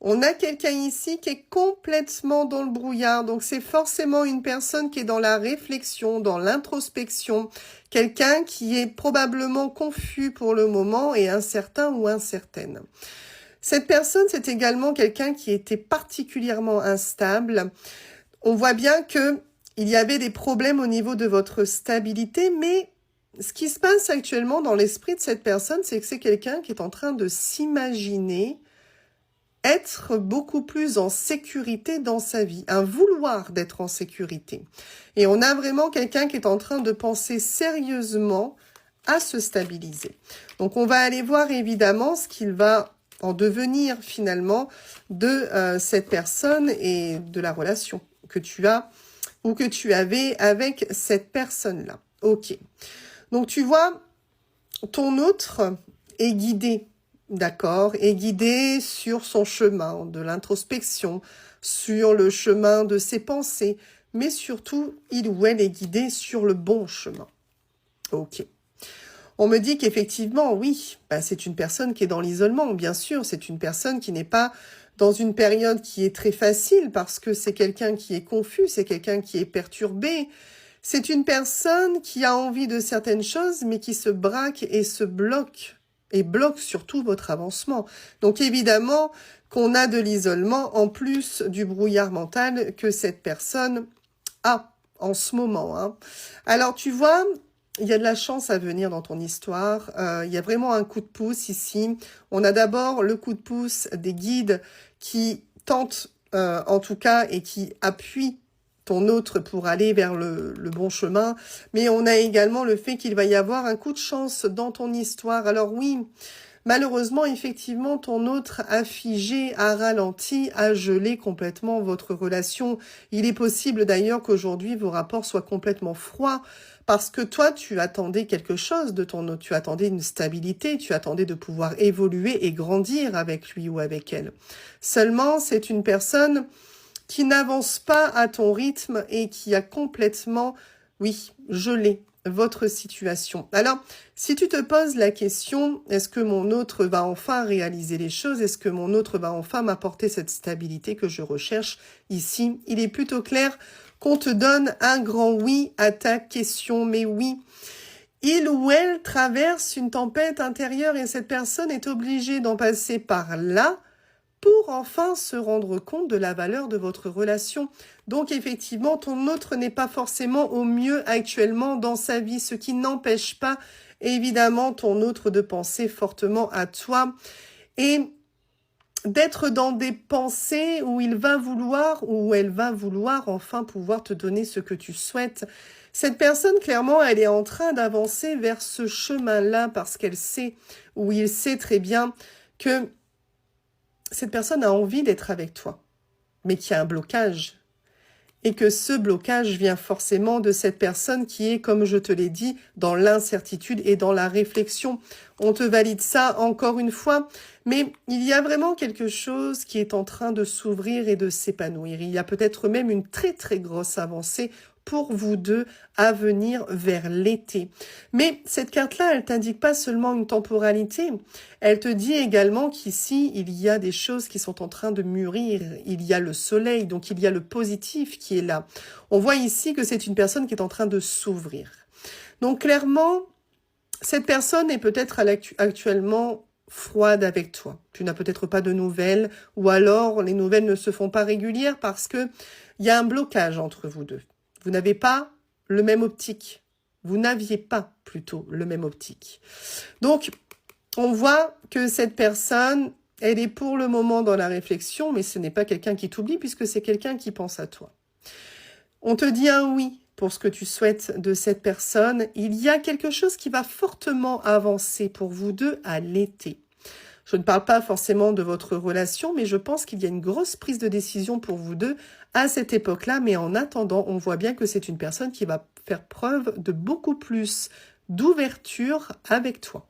On a quelqu'un ici qui est complètement dans le brouillard. Donc, c'est forcément une personne qui est dans la réflexion, dans l'introspection. Quelqu'un qui est probablement confus pour le moment et incertain ou incertaine. Cette personne, c'est également quelqu'un qui était particulièrement instable. On voit bien que il y avait des problèmes au niveau de votre stabilité, mais ce qui se passe actuellement dans l'esprit de cette personne, c'est que c'est quelqu'un qui est en train de s'imaginer être beaucoup plus en sécurité dans sa vie, un vouloir d'être en sécurité. Et on a vraiment quelqu'un qui est en train de penser sérieusement à se stabiliser. Donc on va aller voir évidemment ce qu'il va en devenir finalement de cette personne et de la relation que tu as ou que tu avais avec cette personne-là. Ok. Donc tu vois, ton autre est guidé. D'accord, est guidé sur son chemin de l'introspection, sur le chemin de ses pensées, mais surtout, il ou elle est guidé sur le bon chemin. Ok. On me dit qu'effectivement, oui, c'est une personne qui est dans l'isolement, bien sûr, c'est une personne qui n'est pas dans une période qui est très facile parce que c'est quelqu'un qui est confus, c'est quelqu'un qui est perturbé, c'est une personne qui a envie de certaines choses, mais qui se braque et se bloque. Et bloque surtout votre avancement. Donc évidemment qu'on a de l'isolement en plus du brouillard mental que cette personne a en ce moment. Hein. Alors tu vois, il y a de la chance à venir dans ton histoire. Il y a vraiment un coup de pouce ici. On a d'abord le coup de pouce des guides qui tentent, en tout cas, et qui appuient ton autre pour aller vers le bon chemin. Mais on a également le fait qu'il va y avoir un coup de chance dans ton histoire. Alors oui, malheureusement, effectivement, ton autre a figé, a ralenti, a gelé complètement votre relation. Il est possible d'ailleurs qu'aujourd'hui, vos rapports soient complètement froids parce que toi, tu attendais quelque chose de ton autre. Tu attendais une stabilité, tu attendais de pouvoir évoluer et grandir avec lui ou avec elle. Seulement, c'est une personne qui n'avance pas à ton rythme et qui a complètement, oui, gelé votre situation. Alors, si tu te poses la question, est-ce que mon autre va enfin réaliser les choses? Est-ce que mon autre va enfin m'apporter cette stabilité que je recherche ici? Il est plutôt clair qu'on te donne un grand oui à ta question, mais oui, il ou elle traverse une tempête intérieure et cette personne est obligée d'en passer par là pour enfin se rendre compte de la valeur de votre relation. Donc effectivement, ton autre n'est pas forcément au mieux actuellement dans sa vie, ce qui n'empêche pas évidemment ton autre de penser fortement à toi et d'être dans des pensées où il va vouloir ou où elle va vouloir enfin pouvoir te donner ce que tu souhaites. Cette personne, clairement, elle est en train d'avancer vers ce chemin-là parce qu'elle sait, ou il sait très bien que cette personne a envie d'être avec toi, mais qu'il y a un blocage. Et que ce blocage vient forcément de cette personne qui est, comme je te l'ai dit, dans l'incertitude et dans la réflexion. On te valide ça encore une fois, mais il y a vraiment quelque chose qui est en train de s'ouvrir et de s'épanouir. Il y a peut-être même une très très grosse avancée pour vous deux à venir vers l'été. Mais cette carte-là, elle t'indique pas seulement une temporalité, elle te dit également qu'ici, il y a des choses qui sont en train de mûrir, il y a le soleil, donc il y a le positif qui est là. On voit ici que c'est une personne qui est en train de s'ouvrir. Donc clairement, cette personne est peut-être actuellement froide avec toi. Tu n'as peut-être pas de nouvelles, ou alors les nouvelles ne se font pas régulières parce que il y a un blocage entre vous deux. Vous n'avez pas le même optique. Vous n'aviez pas plutôt le même optique. Donc, on voit que cette personne, elle est pour le moment dans la réflexion, mais ce n'est pas quelqu'un qui t'oublie puisque c'est quelqu'un qui pense à toi. On te dit un oui pour ce que tu souhaites de cette personne. Il y a quelque chose qui va fortement avancer pour vous deux à l'été. Je ne parle pas forcément de votre relation, mais je pense qu'il y a une grosse prise de décision pour vous deux à cette époque-là. Mais en attendant, on voit bien que c'est une personne qui va faire preuve de beaucoup plus d'ouverture avec toi.